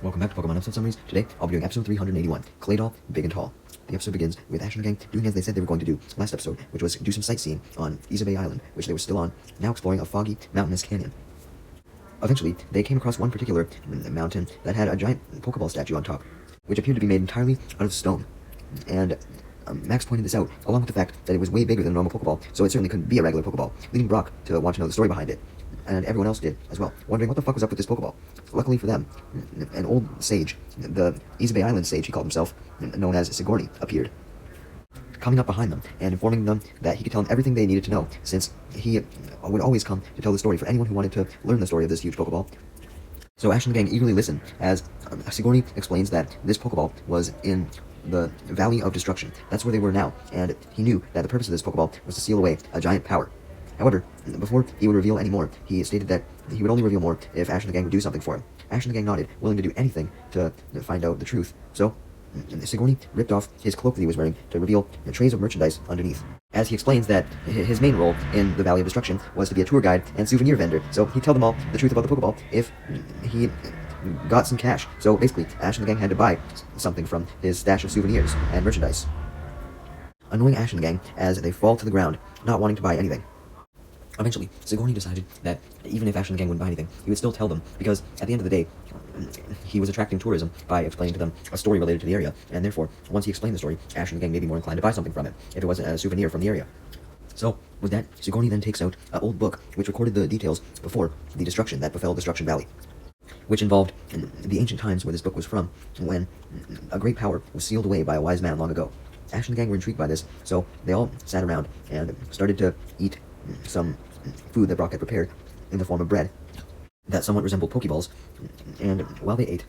Welcome back to Pokemon Episode Summaries. Today, I'll be doing episode 381, Claydol, Big and Tall. The episode begins with Ash and the gang doing as they said they were going to do last episode, which was do some sightseeing on Isabay Island, which they were still on, now exploring a foggy, mountainous canyon. Eventually, they came across one particular mountain that had a giant Pokeball statue on top, which appeared to be made entirely out of stone. And Max pointed this out, along with the fact that it was way bigger than a normal Pokeball, so it certainly couldn't be a regular Pokeball, leading Brock to want to know the story behind it. And everyone else did as well, wondering what the fuck was up with this Pokeball. Luckily for them, an old sage, the Isabay Island sage he called himself, known as Sigourney, appeared, coming up behind them and informing them that he could tell them everything they needed to know, since he would always come to tell the story for anyone who wanted to learn the story of this huge Pokeball. So Ash and the gang eagerly listen as Sigourney explains that this Pokeball was in the Valley of Destruction. That's where they were now, and he knew that the purpose of this Pokeball was to seal away a giant power. However, before he would reveal any more, he stated that he would only reveal more if Ash and the gang would do something for him. Ash and the gang nodded, willing to do anything to find out the truth. So, Sigourney ripped off his cloak that he was wearing to reveal trays of merchandise underneath. As he explains that his main role in the Valley of Destruction was to be a tour guide and souvenir vendor, so he'd tell them all the truth about the Pokeball if he got some cash. So basically, Ash and the gang had to buy something from his stash of souvenirs and merchandise, annoying Ash and the gang as they fall to the ground, not wanting to buy anything. Eventually, Sigourney decided that even if Ash and the gang wouldn't buy anything, he would still tell them, because at the end of the day, he was attracting tourism by explaining to them a story related to the area, and therefore, once he explained the story, Ash and the gang may be more inclined to buy something from it, if it was a souvenir from the area. So, with that, Sigourney then takes out an old book, which recorded the details before the destruction that befell Destruction Valley, which involved the ancient times where this book was from, when a great power was sealed away by a wise man long ago. Ash and the gang were intrigued by this, so they all sat around and started to eat some food that Brock had prepared in the form of bread that somewhat resembled Pokeballs, and while they ate,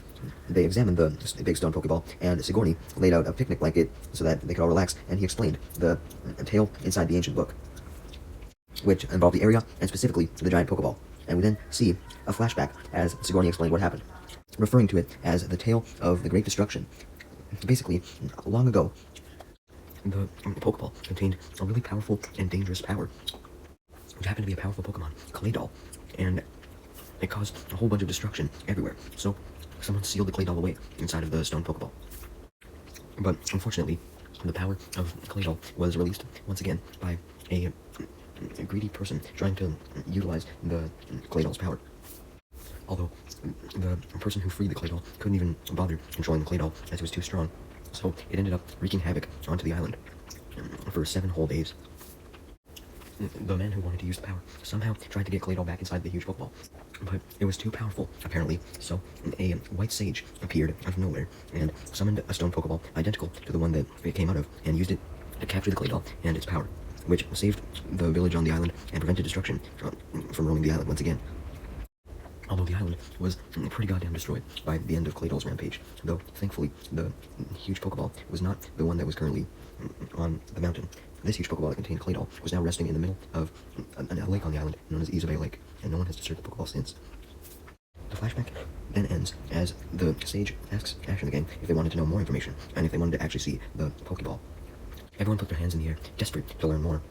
they examined the big stone Pokeball, and Sigourney laid out a picnic blanket so that they could all relax, and he explained the tale inside the ancient book, which involved the area, and specifically the giant Pokeball. And we then see a flashback as Sigourney explained what happened, referring to it as the tale of the Great Destruction. Basically, long ago, the Pokeball contained a really powerful and dangerous power, which happened to be a powerful Pokemon, Claydol, and it caused a whole bunch of destruction everywhere. So someone sealed the Claydol away inside of the stone Pokeball. But unfortunately, the power of Claydol was released once again by a greedy person trying to utilize the Claydol's power. Although the person who freed the Claydol couldn't even bother controlling the Claydol as it was too strong, so it ended up wreaking havoc onto the island for 7 whole days. The man who wanted to use the power somehow tried to get Claydol back inside the huge Pokeball, but it was too powerful, apparently, so a white sage appeared out of nowhere and summoned a stone Pokeball identical to the one that it came out of, and used it to capture the Claydol and its power, which saved the village on the island and prevented destruction from roaming the island once again. Although the island was pretty goddamn destroyed by the end of Claydol's rampage, though thankfully the huge Pokeball was not the one that was currently on the mountain. This huge Pokeball that contained Claydol was now resting in the middle of a lake on the island known as Isabay Lake, and no one has disturbed the Pokeball since. The flashback then ends as the sage asks Ash and the gang if they wanted to know more information, and if they wanted to actually see the Pokeball. Everyone put their hands in the air, desperate to learn more,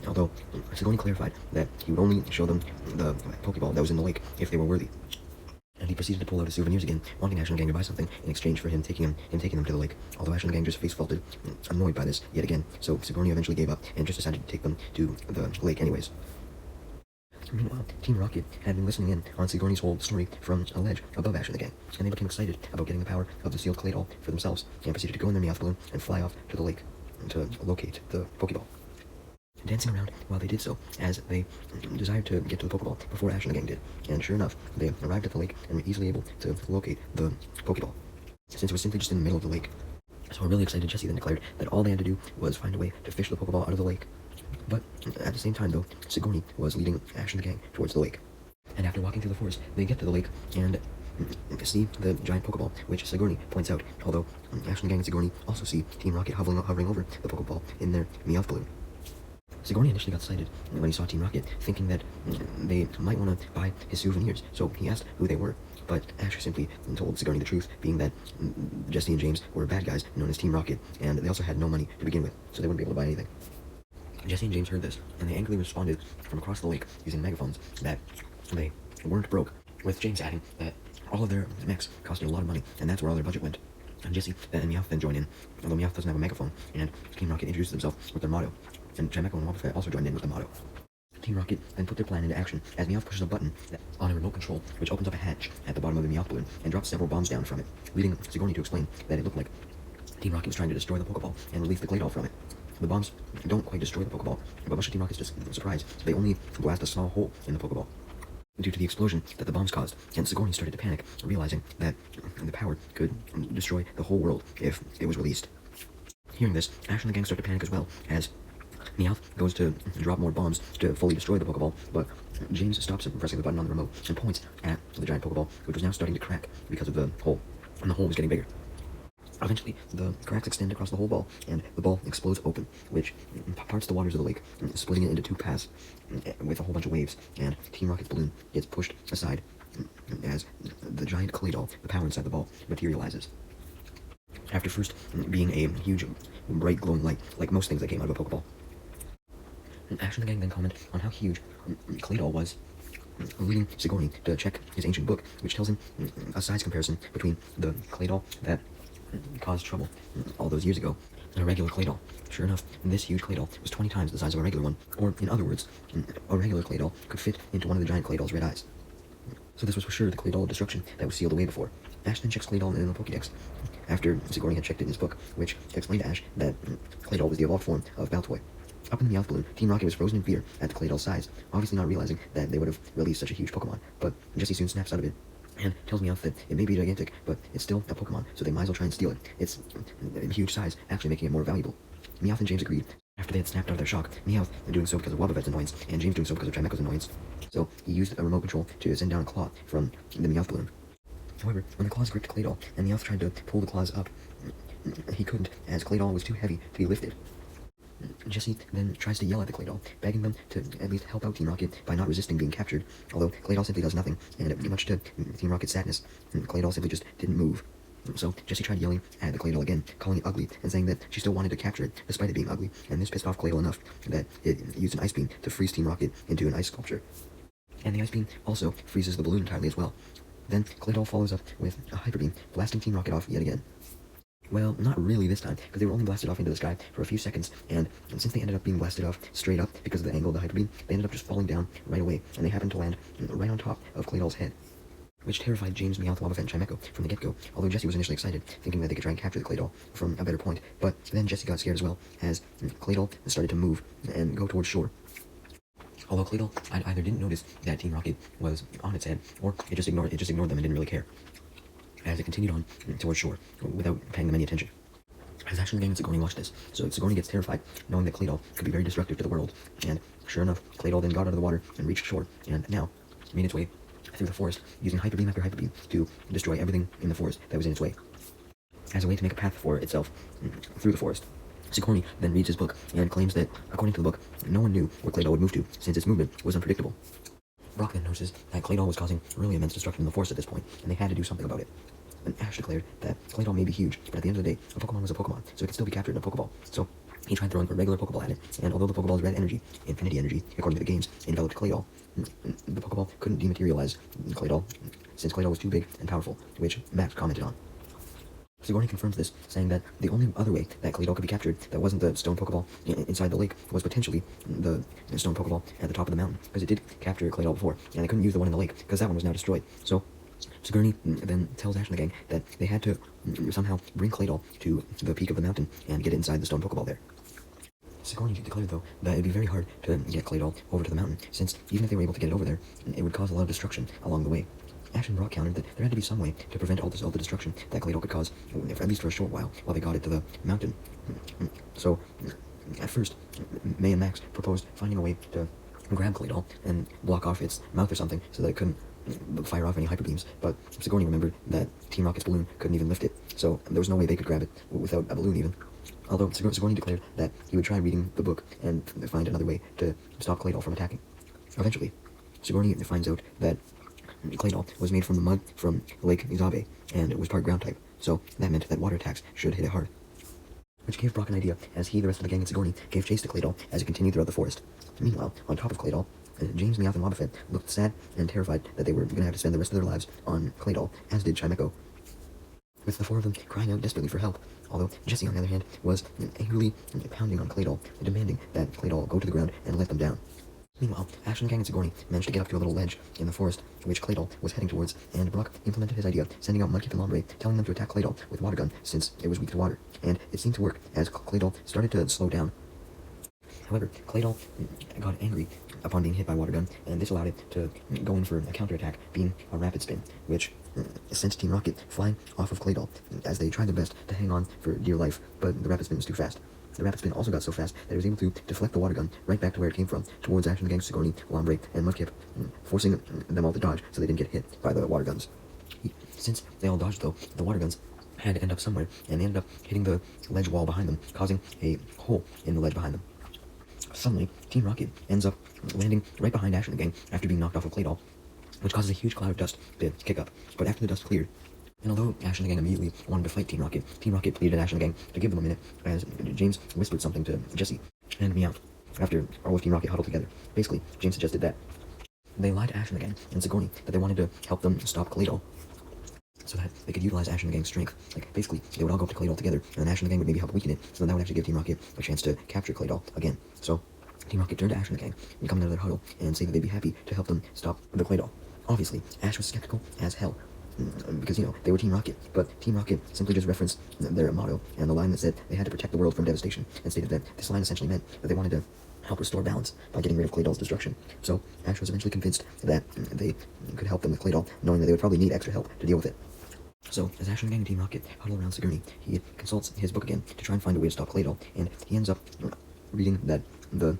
although Sigourney clarified that he would only show them the Pokeball that was in the lake if they were worthy. And he proceeded to pull out his souvenirs again, wanting Ash and the gang to buy something in exchange for him taking them to the lake. Although Ash and the gang just face-faulted, annoyed by this yet again, so Sigourney eventually gave up and just decided to take them to the lake anyways. Meanwhile, Team Rocket had been listening in on Sigourney's whole story from a ledge above Ash and the gang, and they became excited about getting the power of the sealed Claydol for themselves, and proceeded to go in their Meowth balloon and fly off to the lake to locate the Pokeball, dancing around while they did so, as they desired to get to the Pokeball before Ash and the gang did. And sure enough, they arrived at the lake and were easily able to locate the Pokeball, since it was simply just in the middle of the lake. So a really excited Jessie then declared that all they had to do was find a way to fish the Pokeball out of the lake. But at the same time, though, Sigourney was leading Ash and the gang towards the lake. And after walking through the forest, they get to the lake and see the giant Pokeball, which Sigourney points out, although Ash and the gang and Sigourney also see Team Rocket hovering over the Pokeball in their Meowth balloon. Sigourney initially got excited when he saw Team Rocket, thinking that they might want to buy his souvenirs, so he asked who they were. But Ash simply told Sigourney the truth, being that Jessie and James were bad guys known as Team Rocket, and they also had no money to begin with, so they wouldn't be able to buy anything. Jessie and James heard this, and they angrily responded from across the lake using megaphones that they weren't broke, with James adding that All of their mechs costing a lot of money, and that's where all their budget went. And Jesse and Meowth then join in, although Meowth doesn't have a megaphone, and Team Rocket introduces themselves with their motto, and Chimecho and Wobbuffet also joined in with the motto. Team Rocket then put their plan into action as Meowth pushes a button on a remote control, which opens up a hatch at the bottom of the Meowth balloon and drops several bombs down from it, leading Sigourney to explain that it looked like Team Rocket was trying to destroy the Pokeball and release the Claydol from it. The bombs don't quite destroy the Pokeball, but much of Team Rocket's surprise, they only blast a small hole in the Pokeball due to the explosion that the bombs caused, and Sigourney started to panic, realizing that the power could destroy the whole world if it was released. Hearing this, Ash and the gang start to panic as well, as Meowth goes to drop more bombs to fully destroy the Pokeball, but James stops him from pressing the button on the remote and points at the giant Pokeball, which was now starting to crack because of the hole, and the hole was getting bigger. Eventually, the cracks extend across the whole ball, and the ball explodes open, which parts the waters of the lake, splitting it into two paths with a whole bunch of waves, and Team Rocket's balloon gets pushed aside as the giant Claydol, the power inside the ball, materializes. After first being a huge, bright, glowing light, like most things that came out of a Pokeball. Ash and the gang then comment on how huge Claydol was, leading Sigourney to check his ancient book, which tells him a size comparison between the Claydol that caused trouble all those years ago and a regular Claydol. Sure enough, this huge Claydol was 20 times the size of a regular one, or in other words, a regular Claydol could fit into one of the giant Claydol's red eyes. So this was for sure the Claydol of destruction that was sealed away before. Ash then checks Claydol in the Pokédex, after Sigourney had checked it in his book, which explained to Ash that Claydol was the evolved form of Baltoy. Up in the Meowth balloon, Team Rocket was frozen in fear at the Claydol's size, obviously not realizing that they would have released such a huge Pokemon, but Jessie soon snaps out of it and tells Meowth that it may be gigantic, but it's still a Pokemon, so they might as well try and steal it. Its huge size actually making it more valuable. Meowth and James agreed. After they had snapped out of their shock, Meowth doing so because of Wobbuffet's annoyance, and James doing so because of Chimecho's annoyance. So he used a remote control to send down a claw from the Meowth balloon. However, when the claws gripped Claydol, and Meowth tried to pull the claws up, he couldn't, as Claydol was too heavy to be lifted. Jessie then tries to yell at the Claydol, begging them to at least help out Team Rocket by not resisting being captured, although Claydol simply does nothing, and much to Team Rocket's sadness, Claydol simply just didn't move. So Jessie tried yelling at the Claydol again, calling it ugly, and saying that she still wanted to capture it, despite it being ugly, and this pissed off Claydol enough that it used an ice beam to freeze Team Rocket into an ice sculpture. And the ice beam also freezes the balloon entirely as well. Then Claydol follows up with a hyper beam, blasting Team Rocket off yet again. Well, not really this time, because they were only blasted off into the sky for a few seconds, and since they ended up being blasted off straight up because of the angle of the hyper beam, they ended up just falling down right away, and they happened to land right on top of Claydol's head, which terrified James, Meowth, Wobbuffet, and Chimecho from the get-go, although Jessie was initially excited, thinking that they could try and capture the Claydol from a better point, but then Jessie got scared as well, as Claydol started to move and go towards shore. Although Claydol either didn't notice that Team Rocket was on its head, or it just ignored them and didn't really care, as it continued on towards shore, without paying them any attention. As Ash and the gang and Sigourney watched this, so Sigourney gets terrified, knowing that Claydol could be very destructive to the world, and sure enough, Claydol then got out of the water and reached shore, and now made its way through the forest, using hyper beam after hyper beam to destroy everything in the forest that was in its way, as a way to make a path for itself through the forest. Sigourney then reads his book and claims that, according to the book, no one knew where Claydol would move to, since its movement was unpredictable. Brock then notices that Claydol was causing really immense destruction in the forest at this point, and they had to do something about it. And Ash declared that Claydol may be huge, but at the end of the day, a Pokemon was a Pokemon, so it could still be captured in a Pokeball. So he tried throwing a regular Pokeball at it, and although the Pokeball's red energy, infinity energy, according to the games, enveloped Claydol, the Pokeball couldn't dematerialize Claydol, since Claydol was too big and powerful, which Max commented on. Sigourney confirms this, saying that the only other way that Claydol could be captured that wasn't the stone Pokeball inside the lake was potentially the stone Pokeball at the top of the mountain, because it did capture Claydol before, and they couldn't use the one in the lake, because that one was now destroyed. So Sigourney then tells Ash and the gang that they had to somehow bring Claydol to the peak of the mountain and get it inside the stone Pokeball there. Sigourney declared, though, that it'd be very hard to get Claydol over to the mountain, since even if they were able to get it over there, it would cause a lot of destruction along the way. Ash and Brock countered that there had to be some way to prevent all the destruction that Claydol could cause, at least for a short while they got it to the mountain. So, at first, May and Max proposed finding a way to grab Claydol and block off its mouth or something so that it couldn't fire off any hyper beams, but Sigourney remembered that Team Rocket's balloon couldn't even lift it, so there was no way they could grab it without a balloon even. Although Sigourney declared that he would try reading the book and find another way to stop Claydol from attacking. Eventually, Sigourney finds out that Claydol was made from the mud from Lake Izabe, and it was part ground type, so that meant that water attacks should hit it hard. Which gave Brock an idea, as he, the rest of the gang, and Sigourney gave chase to Claydol as it continued throughout the forest. Meanwhile, on top of Claydol, James, Meowth, and Wobbuffet looked sad and terrified that they were going to have to spend the rest of their lives on Claydol, as did Chimecho, with the four of them crying out desperately for help, although Jessie, on the other hand, was angrily pounding on Claydol, demanding that Claydol go to the ground and let them down. Meanwhile, Ashton, Gang, and Sigourney managed to get up to a little ledge in the forest, which Claydol was heading towards, and Brock implemented his idea, sending out Mudkip and Lombre, telling them to attack Claydol with Water Gun, since it was weak to water, and it seemed to work, as Claydol started to slow down. However, Claydol got angry upon being hit by Water Gun, and this allowed it to go in for a counterattack, being a Rapid Spin, which sent Team Rocket flying off of Claydol, as they tried their best to hang on for dear life, but the Rapid Spin was too fast. The Rapid Spin also got so fast that it was able to deflect the Water Gun right back to where it came from, towards Ashton, Gang, Sigourney, Lombre, and Mudkip, forcing them all to dodge so they didn't get hit by the Water Guns. Since they all dodged, though, the Water Guns had to end up somewhere, and they ended up hitting the ledge wall behind them, causing a hole in the ledge behind them. Suddenly, Team Rocket ends up landing right behind Ash and the gang after being knocked off of Claydol, which causes a huge cloud of dust to kick up. But after the dust cleared, and although Ash and the gang immediately wanted to fight Team Rocket pleaded Ash and the gang to give them a minute, as James whispered something to Jessie and Meowth after all of Team Rocket huddled together. Basically, James suggested that they lied to Ash and the gang and Sigourney that they wanted to help them stop Claydol, so that they could utilize Ash and the gang's strength. Like, basically, they would all go up to Claydol together, and then Ash and the gang would maybe help weaken it, so that would actually give Team Rocket a chance to capture Claydol again. So, Team Rocket turned to Ash and the gang and come out of their huddle and say that they'd be happy to help them stop the Claydol. Obviously, Ash was skeptical as hell, because, they were Team Rocket, but Team Rocket simply just referenced their motto and the line that said they had to protect the world from devastation, and stated that this line essentially meant that they wanted to help restore balance by getting rid of Claydol's destruction. So, Ash was eventually convinced that they could help them with Claydol, knowing that they would probably need extra help to deal with it. So, as Ash and the gang and Team Rocket huddle around Sigourney, he consults his book again to try and find a way to stop Claydol, and he ends up reading that the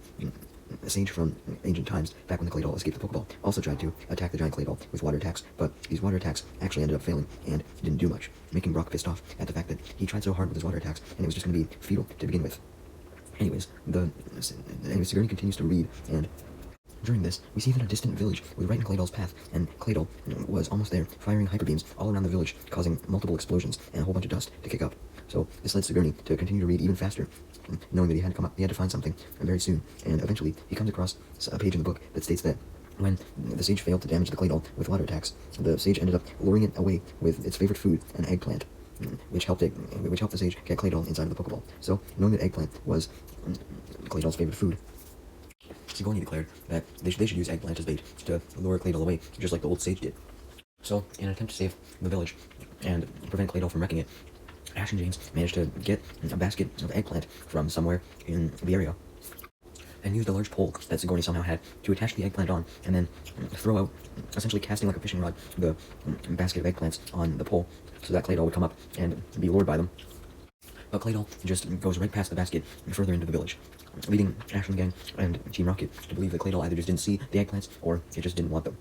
sage from ancient times, back when the Claydol escaped the Pokeball, also tried to attack the giant Claydol with water attacks, but these water attacks actually ended up failing and didn't do much, making Brock pissed off at the fact that he tried so hard with his water attacks and it was just going to be futile to begin with. Anyways, Sigourney continues to read, and during this, we see that a distant village was right in Claydol's path, and Claydol was almost there, firing hyper beams all around the village, causing multiple explosions and a whole bunch of dust to kick up. So this led Sigourney to continue to read even faster, knowing that he had to find something very soon, and eventually he comes across a page in the book that states that when the sage failed to damage the Claydol with water attacks, the sage ended up luring it away with its favorite food, an eggplant, which helped the sage get Claydol inside of the Pokeball. So, knowing that eggplant was Claydol's favorite food, Sigourney declared that they should use eggplant as bait to lure Claydol away, just like the old sage did. So, in an attempt to save the village and prevent Claydol from wrecking it, Ash and James managed to get a basket of eggplant from somewhere in the area, and used a large pole that Sigourney somehow had to attach the eggplant on, and then throw out, essentially casting like a fishing rod, the basket of eggplants on the pole, so that Claydol would come up and be lured by them. But Claydol just goes right past the basket and further into the village, leading Ash and the gang and Team Rocket to believe that Claydol either just didn't see the eggplants, or it just didn't want them.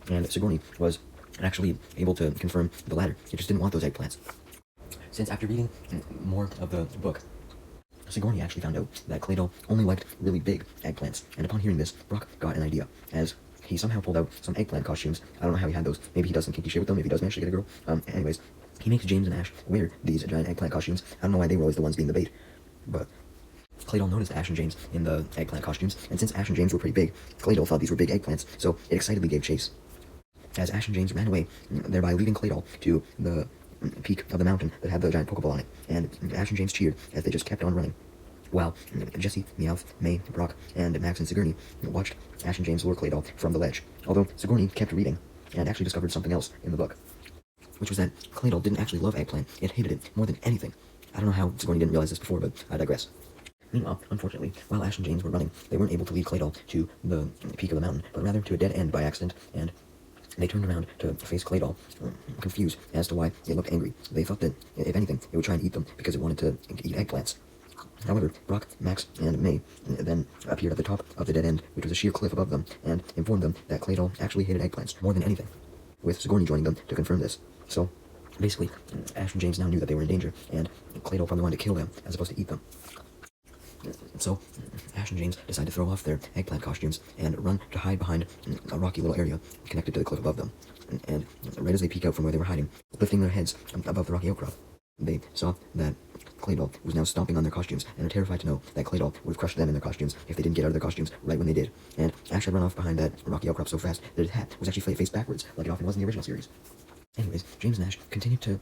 And Sigourney was actually able to confirm the latter. It just didn't want those eggplants. Since after reading more of the book, Sigourney actually found out that Claydol only liked really big eggplants, and upon hearing this, Brock got an idea, as he somehow pulled out some eggplant costumes. I don't know how he had those. Maybe he does some kinky shit with them, if he does manage to get a girl. Anyways, he makes James and Ash wear these giant eggplant costumes. I don't know why they were always the ones being the bait, but Claydol noticed Ash and James in the eggplant costumes, and since Ash and James were pretty big, Claydol thought these were big eggplants, so it excitedly gave chase, as Ash and James ran away, thereby leaving Claydol to the peak of the mountain that had the giant Pokeball on it, and Ash and James cheered as they just kept on running, while Jessie, Meowth, May, Brock, and Max and Sigourney watched Ash and James lure Claydol from the ledge, although Sigourney kept reading and actually discovered something else in the book, which was that Claydol didn't actually love eggplant. It hated it more than anything. I don't know how Sigourney didn't realize this before, but I digress. Meanwhile, unfortunately, while Ash and James were running, they weren't able to lead Claydol to the peak of the mountain, but rather to a dead end by accident, and they turned around to face Claydol, confused as to why it looked angry. They thought that, if anything, it would try and eat them because it wanted to eat eggplants. However, Brock, Max, and May then appeared at the top of the dead end, which was a sheer cliff above them, and informed them that Claydol actually hated eggplants more than anything, with Sigourney joining them to confirm this. So, basically, Ash and James now knew that they were in danger, and Claydol probably wanted to kill them as opposed to eat them. So, Ash and James decide to throw off their eggplant costumes and run to hide behind a rocky little area connected to the cliff above them. And right as they peek out from where they were hiding, lifting their heads above the rocky outcrop, They saw that Claydol was now stomping on their costumes, and are terrified to know that Claydol would have crushed them in their costumes if they didn't get out of their costumes right when they did. And Ash had run off behind that rocky outcrop so fast that his hat was actually faced backwards, like it often was in the original series. Anyways, James and Ash continued to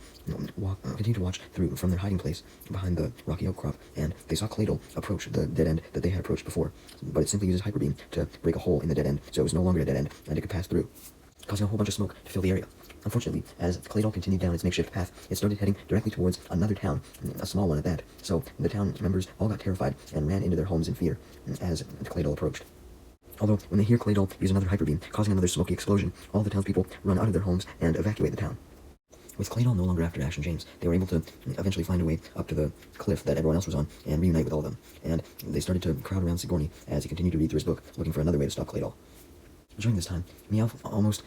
watch through from their hiding place behind the rocky outcrop, and they saw Claydol approach the dead end that they had approached before. But it simply uses Hyper Beam to break a hole in the dead end, so it was no longer a dead end, and it could pass through, causing a whole bunch of smoke to fill the area. Unfortunately, as Claydol continued down its makeshift path, it started heading directly towards another town, a small one at that. So the town members all got terrified and ran into their homes in fear as Claydol approached. Although, when they hear Claydol use another Hyper Beam, causing another smoky explosion, all the townspeople run out of their homes and evacuate the town. With Claydol no longer after Ash and James, they were able to eventually find a way up to the cliff that everyone else was on and reunite with all of them. And they started to crowd around Sigourney as he continued to read through his book, looking for another way to stop Claydol. During this time, Meowth almost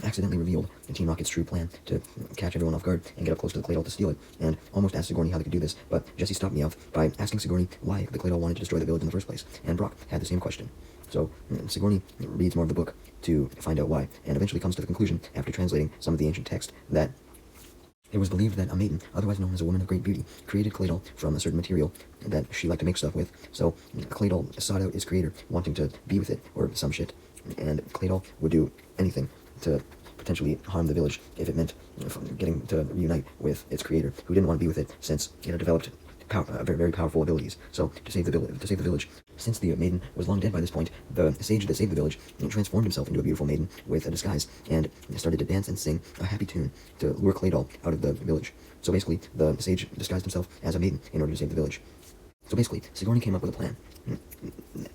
accidentally revealed Team Rocket's true plan to catch everyone off guard and get up close to the Claydol to steal it, and almost asked Sigourney how they could do this, but Jessie stopped Meowth by asking Sigourney why the Claydol wanted to destroy the village in the first place, and Brock had the same question. So Sigourney reads more of the book to find out why, and eventually comes to the conclusion, after translating some of the ancient text, that it was believed that a maiden, otherwise known as a woman of great beauty, created Claydol from a certain material that she liked to make stuff with. So Claydol sought out its creator, wanting to be with it, or some shit, and Claydol would do anything to potentially harm the village if it meant getting to reunite with its creator, who didn't want to be with it since it had developed very, very powerful abilities. So to save the village, since the maiden was long dead by this point, the sage that saved the village transformed himself into a beautiful maiden with a disguise and started to dance and sing a happy tune to lure Claydol out of the village. So basically, the sage disguised himself as a maiden in order to save the village. So basically, Sigourney came up with a plan.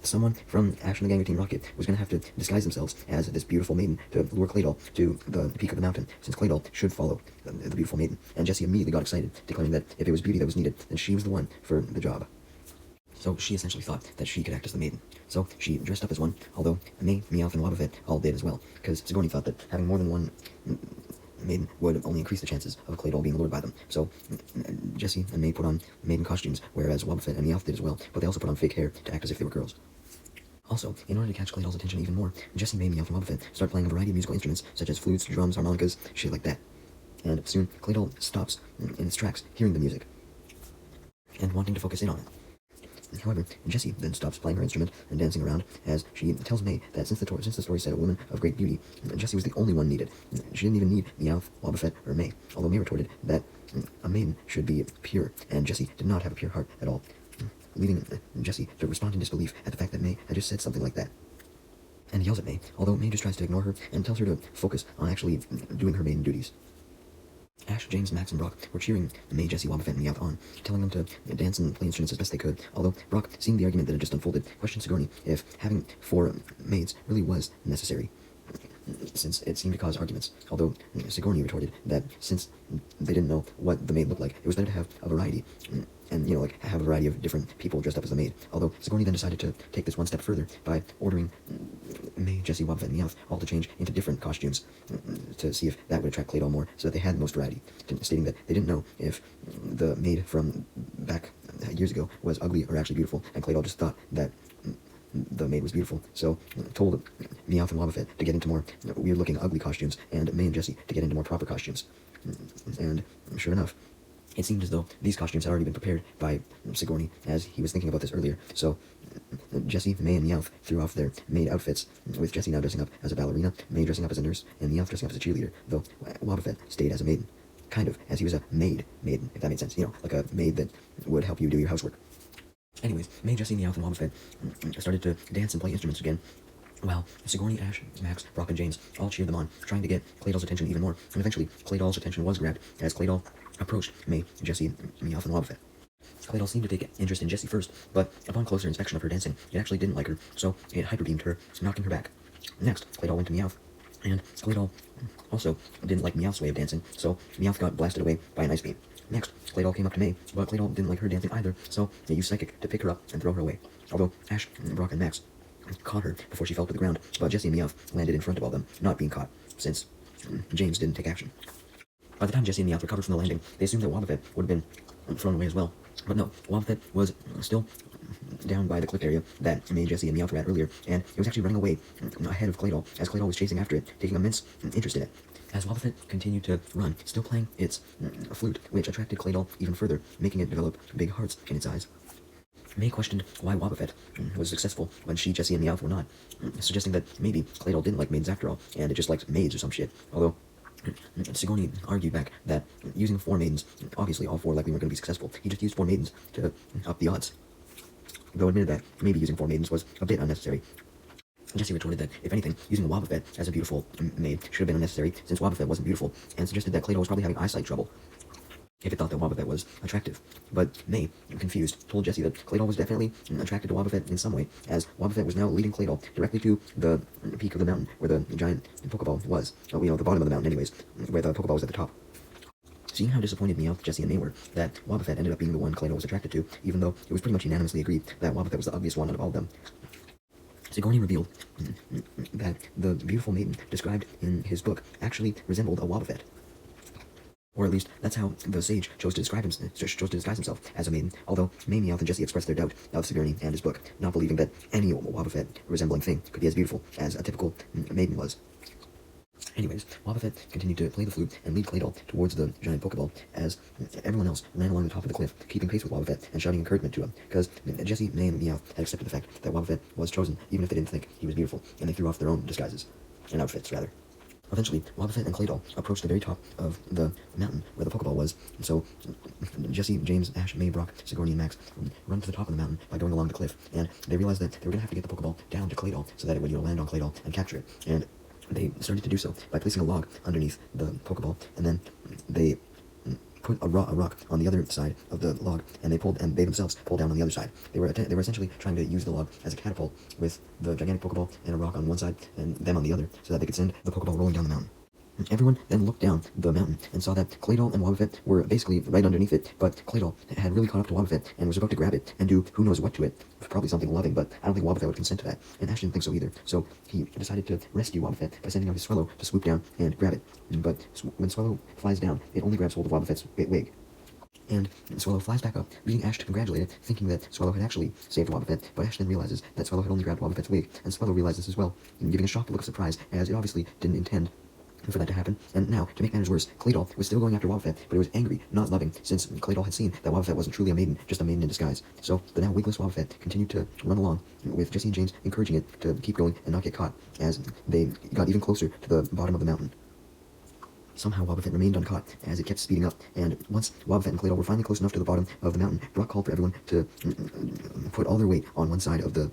Someone from Ash and the gang of Team Rocket was going to have to disguise themselves as this beautiful maiden to lure Claydol to the peak of the mountain, since Claydol should follow the beautiful maiden. And Jessie immediately got excited, declaring that if it was beauty that was needed, then she was the one for the job. So she essentially thought that she could act as the maiden. So she dressed up as one, although May, Meowth, and Wobbuffet all did as well, because Sigourney thought that having more than one maiden would only increase the chances of Claydol being lured by them. So Jessie and May put on maiden costumes, whereas Wobbuffet and Meowth did as well, but they also put on fake hair to act as if they were girls. Also, in order to catch Claydol's attention even more, Jessie, May, Meowth, and Wobbuffet start playing a variety of musical instruments, such as flutes, drums, harmonicas, shit like that. And soon, Claydol stops in its tracks, hearing the music, and wanting to focus in on it. However, Jessie then stops playing her instrument and dancing around, as she tells May that since the story said a woman of great beauty, Jessie was the only one needed. She didn't even need Meowth, Wobbuffet, or May, although May retorted that a maiden should be pure, and Jessie did not have a pure heart at all, leaving Jessie to respond in disbelief at the fact that May had just said something like that, and yells at May, although May just tries to ignore her and tells her to focus on actually doing her maiden duties. Ash, James, Max, and Brock were cheering May, Jessie, Wobbuffet, and Meowth on, telling them to dance and play instruments as best they could, although Brock, seeing the argument that had just unfolded, questioned Sigourney if having 4 maids really was necessary, since it seemed to cause arguments, although Sigourney retorted that since they didn't know what the maid looked like, it was better to have a variety, and, have a variety of different people dressed up as the maid. Although Sigourney then decided to take this one step further by ordering May, Jessie, Wobbuffet, and Meowth all to change into different costumes to see if that would attract Claydol more, so that they had the most variety, stating that they didn't know if the maid from back years ago was ugly or actually beautiful, and Claydol just thought that the maid was beautiful, so told Meowth and Wobbuffet to get into more weird-looking ugly costumes, and May and Jessie to get into more proper costumes. And sure enough, it seemed as though these costumes had already been prepared by Sigourney, as he was thinking about this earlier. So Jessie, May, and Meowth threw off their maid outfits, with Jessie now dressing up as a ballerina, May dressing up as a nurse, and Meowth dressing up as a cheerleader, though Wobbuffet stayed as a maiden. Kind of, as he was a maiden, if that made sense. Like a maid that would help you do your housework. Anyways, May, Jessie, Meowth, and Wobbuffet started to dance and play instruments again, while Sigourney, Ash, Max, Brock, and James all cheered them on, trying to get Claydol's attention even more, and eventually Claydol's attention was grabbed as Claydol approached May, Jessie, Meowth, and Wobbuffet. Claydol seemed to take interest in Jessie first, but upon closer inspection of her dancing, it actually didn't like her, so it hyper-beamed her, knocking her back. Next, Claydol went to Meowth, and Claydol also didn't like Meowth's way of dancing, so Meowth got blasted away by an ice beam. Next, Claydol came up to May, but Claydol didn't like her dancing either, so they used Psychic to pick her up and throw her away. Although Ash, Brock, and Max caught her before she fell to the ground, but Jessie and Meowth landed in front of all them, not being caught, since James didn't take action. By the time Jessie and Meowth recovered from the landing, they assumed that Wobbuffet would have been thrown away as well. But no, Wobbuffet was still down by the cliff area that May, Jesse, and Meowth were at earlier, and it was actually running away ahead of Claydol, as Claydol was chasing after it, taking immense interest in it. As Wobbuffet continued to run, still playing its flute, which attracted Claydol even further, making it develop big hearts in its eyes. May questioned why Wobbuffet was successful when she, Jessie, and Meowth were not, suggesting that maybe Claydol didn't like maidens after all, and it just liked maids or some shit. Although Sigourney argued back that using 4 maidens, obviously all 4 likely weren't going to be successful. He just used 4 maidens to up the odds. Though admitted that maybe using 4 maidens was a bit unnecessary. Jessie retorted that, if anything, using a Wobbuffet as a beautiful maid should have been unnecessary, since Wobbuffet wasn't beautiful, and suggested that Claydol was probably having eyesight trouble if it thought that Wobbuffet was attractive. But May, confused, told Jessie that Claydol was definitely attracted to Wobbuffet in some way, as Wobbuffet was now leading Claydol directly to the peak of the mountain, where the giant Pokeball was. Oh, the bottom of the mountain anyways, where the Pokeball was at the top. Seeing how disappointed Meowth, Jessie, and May were that Wobbuffet ended up being the one Claydol was attracted to, even though it was pretty much unanimously agreed that Wobbuffet was the ugliest one out of all of them, Sigourney revealed that the beautiful maiden described in his book actually resembled a Wobbuffet. Or at least, that's how the sage chose to disguise himself as a maiden, although May, Meowth, and Jessie expressed their doubt of Sigourney and his book, not believing that any Wobbuffet resembling thing could be as beautiful as a typical maiden was. Anyways, Wobbuffet continued to play the flute and lead Claydol towards the giant Pokeball, as everyone else ran along the top of the cliff, keeping pace with Wobbuffet and shouting encouragement to him, because Jessie, May, and Meowth had accepted the fact that Wobbuffet was chosen, even if they didn't think he was beautiful, and they threw off their own disguises, and outfits, rather. Eventually, Wobbuffet and Claydol approached the very top of the mountain where the Pokeball was, so Jessie, James, Ash, May, Brock, Sigourney, and Max run to the top of the mountain by going along the cliff, and they realized that they were going to have to get the Pokeball down to Claydol so that it would land on Claydol and capture it, and they started to do so by placing a log underneath the Pokeball, and then they put a rock on the other side of the log, and they themselves pulled down on the other side. They were essentially trying to use the log as a catapult, with the gigantic Pokeball and a rock on one side and them on the other, so that they could send the Pokeball rolling down the mountain. Everyone then looked down the mountain and saw that Claydol and Wobbuffet were basically right underneath it, but Claydol had really caught up to Wobbuffet and was about to grab it and do who knows what to it. Probably something loving, but I don't think Wobbuffet would consent to that, and Ash didn't think so either. So he decided to rescue Wobbuffet by sending out his Swallow to swoop down and grab it. But when Swallow flies down, it only grabs hold of Wobbuffet's wig. And Swallow flies back up, leaving Ash to congratulate it, thinking that Swallow had actually saved Wobbuffet, but Ash then realizes that Swallow had only grabbed Wobbuffet's wig, and Swallow realizes as well, giving a shocked look of surprise, as it obviously didn't intend for that to happen. And now, to make matters worse, Claydol was still going after Wobbuffet, but it was angry, not loving, since Claydol had seen that Wobbuffet wasn't truly a maiden, just a maiden in disguise. So the now wigless Wobbuffet continued to run along, with Jessie and James encouraging it to keep going and not get caught, as they got even closer to the bottom of the mountain. Somehow Wobbuffet remained uncaught, as it kept speeding up, and once Wobbuffet and Claydol were finally close enough to the bottom of the mountain, Brock called for everyone to put all their weight on one side of the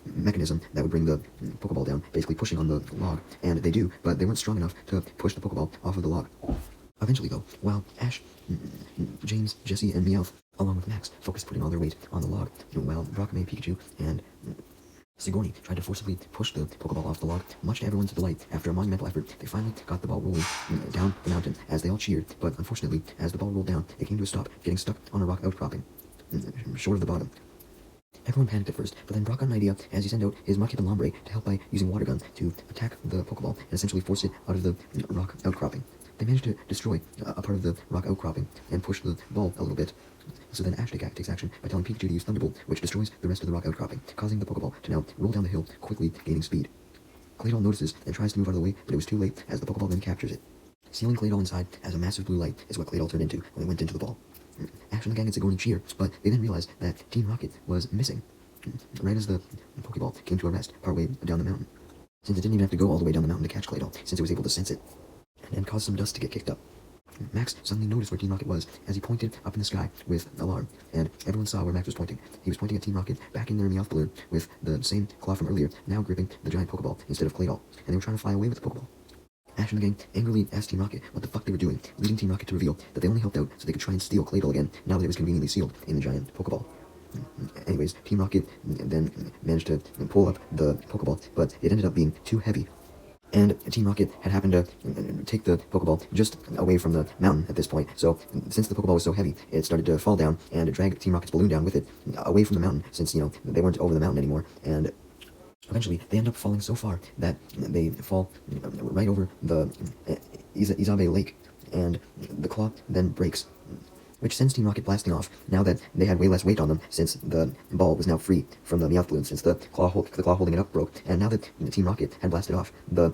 mechanism that would bring the Pokeball down, basically pushing on the log, and they do, but they weren't strong enough to push the Pokeball off of the log. Eventually though, while Ash, James, Jessie, and Meowth, along with Max, focused putting all their weight on the log, while Brock, May, Pikachu, and Sigourney tried to forcibly push the Pokeball off the log. Much to everyone's delight, after a monumental effort, they finally got the ball rolling down the mountain as they all cheered, but unfortunately, as the ball rolled down, it came to a stop, getting stuck on a rock outcropping, short of the bottom. Everyone panicked at first, but then Brock got an idea as he sent out his Mudkip and Lombre to help by using water guns to attack the Pokeball and essentially force it out of the rock outcropping. They managed to destroy a part of the rock outcropping and push the ball a little bit. So then Ash takes action by telling Pikachu to use Thunderbolt, which destroys the rest of the rock outcropping, causing the Pokeball to now roll down the hill, quickly gaining speed. Claydol notices and tries to move out of the way, but it was too late, as the Pokeball then captures it. Sealing Claydol inside as a massive blue light is what Claydol turned into when it went into the ball. Ash and the gang and Sigourney cheer, but they then realized that Team Rocket was missing, right as the Pokeball came to a rest partway down the mountain. Since it didn't even have to go all the way down the mountain to catch Claydol, since it was able to sense it, and cause some dust to get kicked up. Max suddenly noticed where Team Rocket was, as he pointed up in the sky with alarm, and everyone saw where Max was pointing. He was pointing at Team Rocket back in their Meowth balloon with the same claw from earlier, now gripping the giant Pokeball instead of Claydol, and they were trying to fly away with the Pokeball. Ash and the gang angrily asked Team Rocket what the fuck they were doing, leading Team Rocket to reveal that they only helped out so they could try and steal Claydol again, now that it was conveniently sealed in the giant Pokeball. Anyways, Team Rocket then managed to pull up the Pokeball, but it ended up being too heavy. And Team Rocket had happened to take the Pokeball just away from the mountain at this point. So, since the Pokeball was so heavy, it started to fall down and drag Team Rocket's balloon down with it, away from the mountain, since, they weren't over the mountain anymore. And eventually, they end up falling so far that they fall right over the Izabe Lake, and the claw then breaks. which sends Team Rocket blasting off, now that they had way less weight on them, since the ball was now free from the Meowth balloon, since the claw holding it up broke, and now that Team Rocket had blasted off, the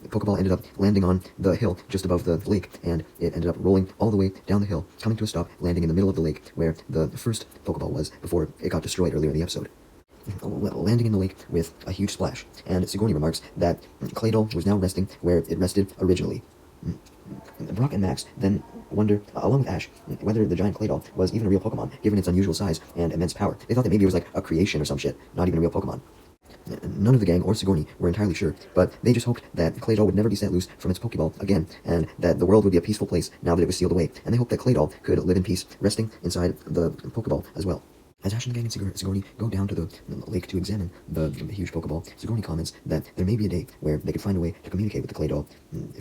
Pokeball ended up landing on the hill just above the lake, and it ended up rolling all the way down the hill, coming to a stop, landing in the middle of the lake, where the first Pokeball was before it got destroyed earlier in the episode. Landing in the lake with a huge splash, and Sigourney remarks that Claydol was now resting where it rested originally. Brock and Max then wonder, along with Ash, whether the giant Claydol was even a real Pokemon, given its unusual size and immense power. They thought that maybe it was like a creation or some shit, not even a real Pokemon. None of the gang or Sigourney were entirely sure, but they just hoped that Claydol would never be set loose from its Pokeball again, and that the world would be a peaceful place now that it was sealed away, and they hoped that Claydol could live in peace, resting inside the Pokeball as well. As Ash and the gang and Sigourney go down to the lake to examine the huge Pokeball, Sigourney comments that there may be a day where they could find a way to communicate with the Claydol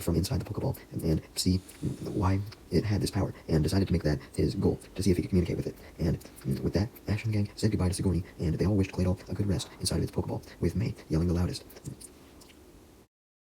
from inside the Pokeball and see why it had this power, and decided to make that his goal, to see if he could communicate with it. And with that, Ash and the gang said goodbye to Sigourney, and they all wished Claydol a good rest inside of its Pokeball, with May yelling the loudest.